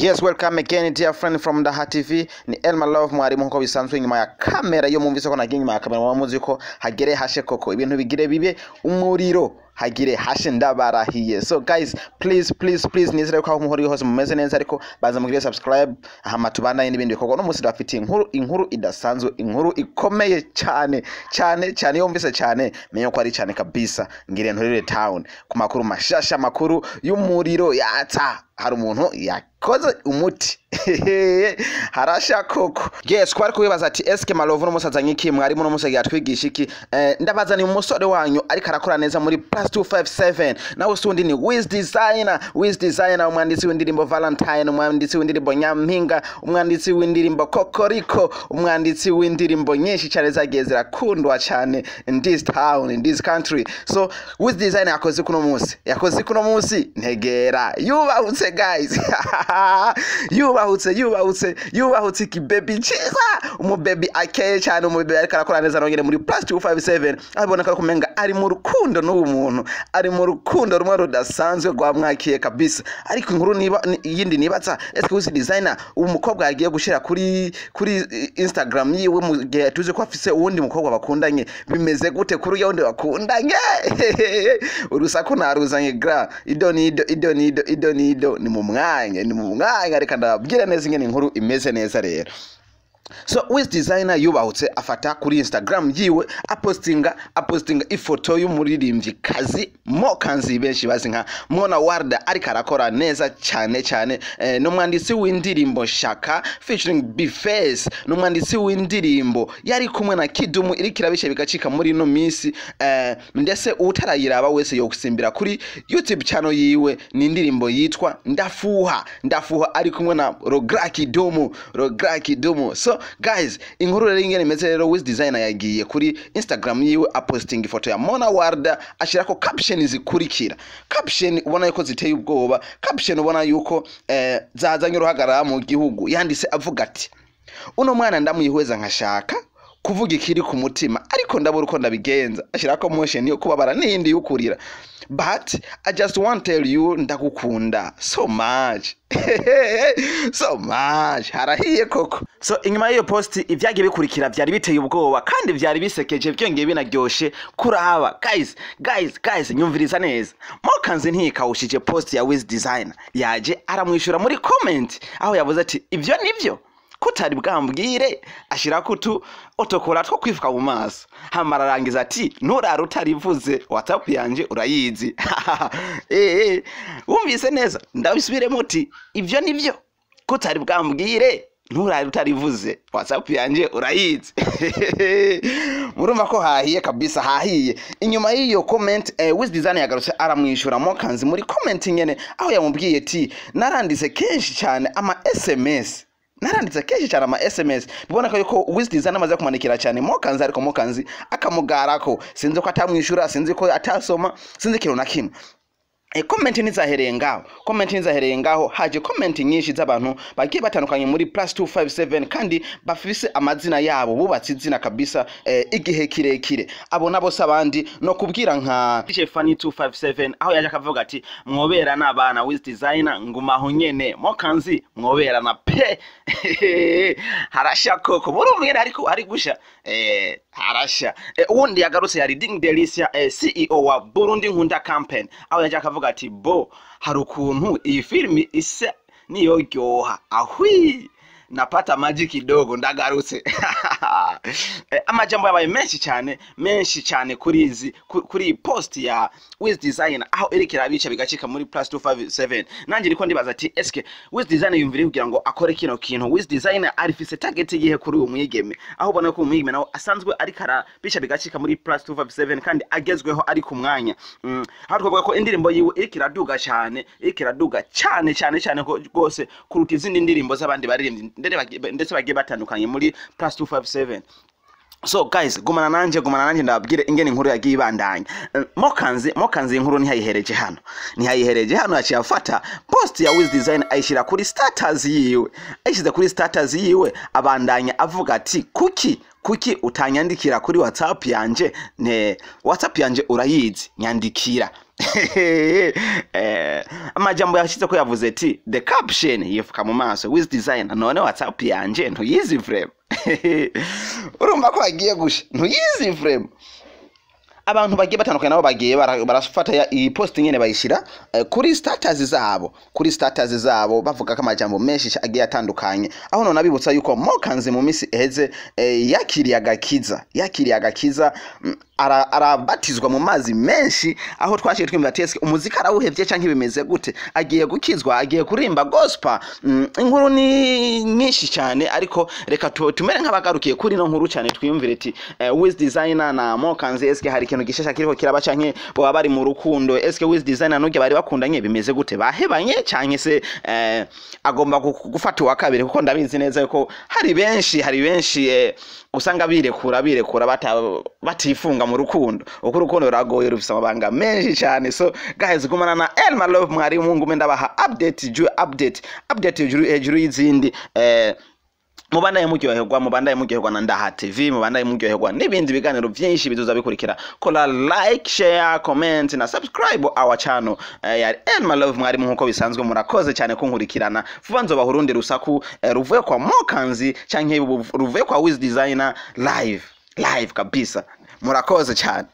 Yes, welcome again dear friend from Daha TV. Ni Elma Love mwarimu nko bisanzwe nyuma ya kamera yo mumvise ko nagiye nyuma ya kamera mwamuzi ko hagere hashe koko ibintu bigire bibe umuriro hagire hashe ndabarahiye. So guys, please nizere ko umuhori hose mumeze neza ariko baza mugire subscribe hama tubanaye n'ibindi bikorwa no musi dafite inkuru idasanzwe, inkuru ikomeye cyane yo mvise cyane menyo ko ari cyane kabisa. Ngire ntorere town ku makuru mashasha, makuru y'umuriro yata hari umuntu yakoze umuti harasha koko. Yes, kwari kubibaza ati eske Malovu no musazanye iki mwarimu no musege yatwigisha iki? Ndabaza ni umusore wanyu ariko arakora neza muri +257 nawe sundi ni Wiz Designer umwanditsi w'indirimbo Valentine, umwanditsi w'indirimbo Nyampinga, umwanditsi w'indirimbo Kokoriko, umwanditsi w'indirimbo nyinshi cyane zagiye zirakundwa cyane in this town, in this country. So Wiz Designer yakoze kuno munsi ntegera yubahutse guys yubahutse ki baby chiza umubaby akeye cyane, umubaby ariko arakora neza nongere muri +257 abona ko kumenga ari mu rukundo n'ubu muntu ari mu rukundo rumwe rudasanzwe rwamwakiye kabisa. Ariko inkuru yindi nibatsa eske Wiz Designer umukobwa yagiye gushira kuri Instagram yiwe mu gihe tuze ko afise uwundi mukobwa bakundanye bimeze gute kuri yonde bakundanye urusaku naruzanye gra idonido ni mu mwanya reka ndabwire neza ingene inkuru imeze neza rero. So Wiz Designer yubahutse afata kuri Instagram yiwe apostinga ifoto y'umuririmbyi kazi Mokanzi benshi bazi nka Mona Warda ariko arakora neza cyane no mwanditsi w'indirimbo Shaka featuring Bface, no mwanditsi w'indirimbo yari kumwe na Kidumu iri kirabishe bigacika muri no minsi. Ndetse utarayiraba wese yo gusimbira kuri YouTube channel yiwe ni indirimbo yitwa Ndafuha ari kumwe na Rogra Kidumu. So guys, inkuru rero ingene imeze rero Wiz Designer yagiye kuri Instagram yiwe aposting ifoto ya Mona Warda ashirako caption zikurikira. Caption ubona yuko ziteye ubwoba, caption ubona yuko zazanye uruhagarara mu gihugu. Yanditse avuga ati uno mwana ndamuyihweza nkashaka kuvuga ikiri ku mutima ariko ndabura uko ndabigenza. Ashirako motion yo kubabara n'indi yukurira, but I just want to tell you ndagukunda so much harahiye koko. So inyuma y'iyo post ivyagiye bikurikira vyari biteye ubwoba kandi vyari bisekeje byongeye binaryoshe kuraba. Guys nyumviriza neza. Mokanzi ntiyikawushije post ya Wiz Designer, yaje aramwishura muri comment aho yavuze ati ivyo nivyo kutari bwambwire, ashira kutu otokora two kwifuka mu maso hamararangiza ati nturara utarivuze WhatsApp yanje urayizi. Wumvise neza ndabisubire muti ivyo nivyo kutari bwambwire nturara utarivuze WhatsApp yanje urayizi. Murumva ko hahiye kabisa, hahiye. Inyuma y'iyo comment Wiz Designer yagarutse aramwishura Mokanzi muri comment nyene aho yamubwiye ati naranditse kenshi cyane ama SMS bibona ko yuko Wiz Designer amaze kumandikira cyane Mokanzi ariko Mokanzi akamugarako, sinzi ko atamwishura, sinzi ko atasoma, sinzi kiro na kimwe. Comment nizahereye ngaho haje comment nyinshi z'abantu bagiye batandukanye muri +257 kandi bafise amazina yabo bubatse izina kabisa igihe kirekire. Abo nabo sabandi no kubwira nka Funny 257 aho yaje akavuga ati mwobera n'abana Wiz Designer ngumaho nyene Mokanzi mwobera na pe harasha koko burumwera ariko ari gusha harasha. Uwundi yagarutse yari Ding Delicia CEO wa Burundi Nkunda Campaign aho yaje akavuga ati bo hari ukuntu iyi filmi isa niyo ryoha ahwi napata maji kidogo ndagarutse. Amajambo yabaye menshi cyane kuri post ya Wiz Designer aho erikira bica bigacika muri +257. Nanjye niko ndibaza ati eske Wiz Designer yumvire kugira ngo akore kino kintu. Wiz Designer arifise target yihe kuri uwo mwigeme aho ubona ko umwigeme nawo asanzwe arikara bica bigacika muri +257 kandi agezweho ari ku mwanya. Aho twavuga ko indirimbo yiwe irikiraduga cyane rwose kuruta izindi ndirimbo z'abandi baririmbyi ndetse bagiye batandukanye muri +257. So guys, gumana nanje ndababwire ingene inkuru yagiye ibandanya. Mokanzi inkuru ntihayihereje hano yaciye afata post ya Wiz Designer ayishira kuri status yiwe abandanya avuga ati kuki utanyandikira kuri WhatsApp yanje urayizi nyandikira. amajambo yashize ko yavuze ati the caption yifuka mu maso with designer none WhatsApp yanje ntuyizi frame. Urumva ko agiye gusha ntuyizi frame. Abantu bagiye batandukanye nabo bagiye barafata iyi post nyene bayishira kuri status zabo bavuga ko amajambo menshi agiye atandukanye, aho none abibutsa yuko Mokanzi mu misi eheze yakiriye agakiza arabatizwa mu mazi menshi, aho twashiye twimva teske umuzika arawuhevye canke bimeze gute, agiye gukizwa, agiye kurimba gospel. Inkuru ni nyinshi cyane, ariko reka tumere nk'abagarukiye kuri no nkuru cyane twiyumvire ati Wiz Designer na Mokanzi eske hari ikintu gishasha kiriko kiraba canke bo bari mu rukundo, eske Wiz Designer nuge bari bakundanye bimeze gute, bahebanye canke se agomba gufata wa kabiri, kuko ndabizi neza yuko hari benshi usanga birekura batifunga mu rukundo, uko urukundo ruragoye rufise amabanga menshi cyane. So guys, gumana na Elma Love mwari mungu ndabaha update hejuru y'izindi mubandaye muryoherwa na Ndaha TV, mubandaye muryoherwa n'ibindi biganiro byinshi bizuza bikurikira. Kola like, share, comment na subscribe our channel ya Elma Love mwari nkuko bisanzwe. Murakoze cyane kunkurikirana. Vuba nzoba Burundi rusaku ruvuye kwa Mokanzi canke ruvuye kwa Wiz Designer live kabisa. Murakoze cyane.